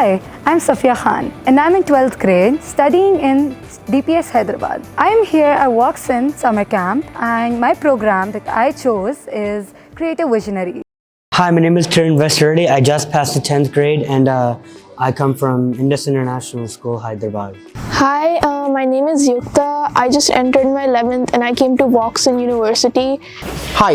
Hi, I'm Safia Khan and I'm in 12th grade studying in DPS Hyderabad. I'm here at Woxsen Summer Camp and my program that I chose is Creative Visionary. Hi, my name is Kiran Vesterdi. I just passed the 10th grade and I come from Indus International School, Hyderabad. Hi, my name is Yukta. I just entered my 11th and I came to Woxsen University. Hi,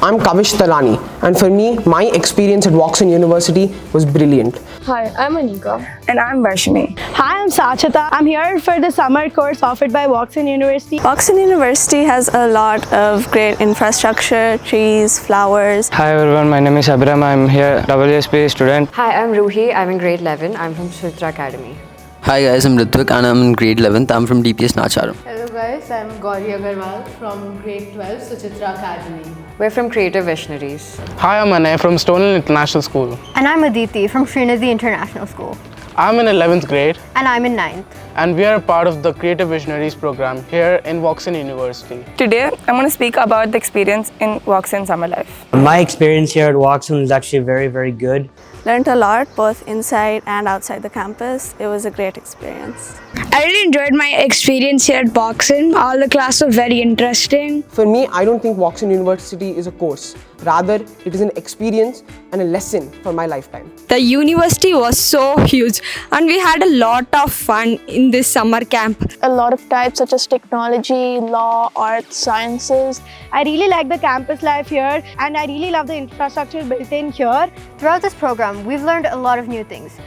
I'm Kavish Talani, and for me, my experience at Woxsen University was brilliant. Hi, I'm Anika. And I'm Varshini. Hi, I'm Sachita. I'm here for the summer course offered by Woxsen University. Woxsen University has a lot of great infrastructure, trees, flowers. Hi everyone, my name is Abhiram. I'm here, WSP student. Hi, I'm Ruhi. I'm in grade 11. I'm from Suchitra Academy. Hi guys, I'm Ritvik and I'm in grade 11th. I'm from DPS Nacharam. Hello guys, I'm Gauri Agarwal from grade 12 Suchitra Academy. We're from Creative Visionaries. Hi, I'm Anay from Stoneham International School. And I'm Aditi from Srinathi International School. I'm in 11th grade. And I'm in 9th. And we are part of the Creative Visionaries program here in Woxsen University. Today, I'm going to speak about the experience in Woxsen Summer Life. My experience here at Woxsen is actually very, very good. Learned a lot both inside and outside the campus. It was a great experience. I really enjoyed my experience here at Woxsen. All the classes were very interesting. For me, I don't think Woxsen University is a course. Rather, it is an experience and a lesson for my lifetime. The university was so huge and we had a lot of fun in this summer camp. A lot of types such as technology, law, arts, sciences. I really like the campus life here and I really love the infrastructure built in here. Throughout this program, we've learned a lot of new things.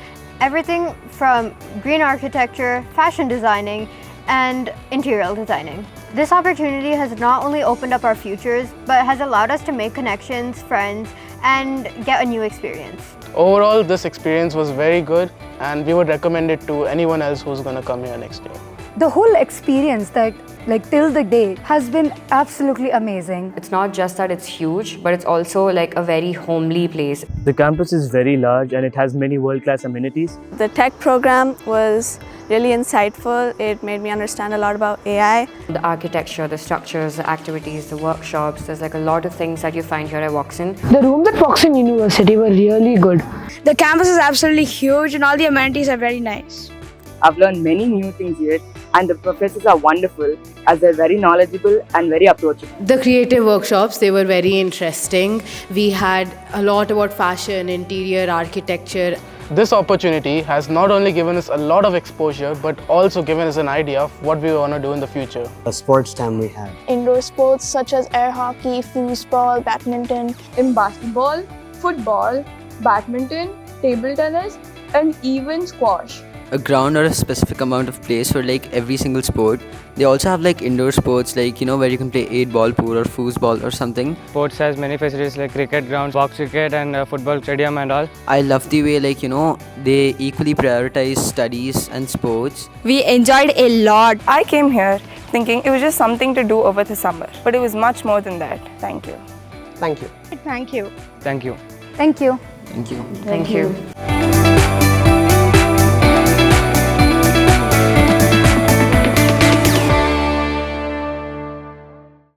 Everything from green architecture, fashion designing, and interior designing. This opportunity has not only opened up our futures, but has allowed us to make connections, friends, and get a new experience. Overall, this experience was very good and we would recommend it to anyone else who's going to come here next year. The whole experience till the day has been absolutely amazing. It's not just that it's huge, but it's also like a very homely place. The campus is very large and it has many world-class amenities. The tech program was really insightful. It made me understand a lot about AI. The architecture, the structures, the activities, the workshops, there's like a lot of things that you find here at Woxsen. The rooms at Woxsen University were really good. The campus is absolutely huge and all the amenities are very nice. I've learned many new things here and the professors are wonderful as they're very knowledgeable and very approachable. The creative workshops, they were very interesting. We had a lot about fashion, interior, architecture. This opportunity has not only given us a lot of exposure, but also given us an idea of what we want to do in the future. The sports time we had. Indoor sports such as air hockey, foosball, badminton. In basketball, football, badminton, table tennis, and even squash. A ground or a specific amount of place for like every single sport. They also have like indoor sports like, where you can play 8-ball pool or foosball or something. Sports has many facilities like cricket grounds, box cricket and football stadium and all. I love the way they equally prioritize studies and sports. We enjoyed a lot. I came here thinking it was just something to do over the summer, but it was much more than that. Thank you. Thank you. Thank you. Thank you. Thank you. Thank you. Thank you.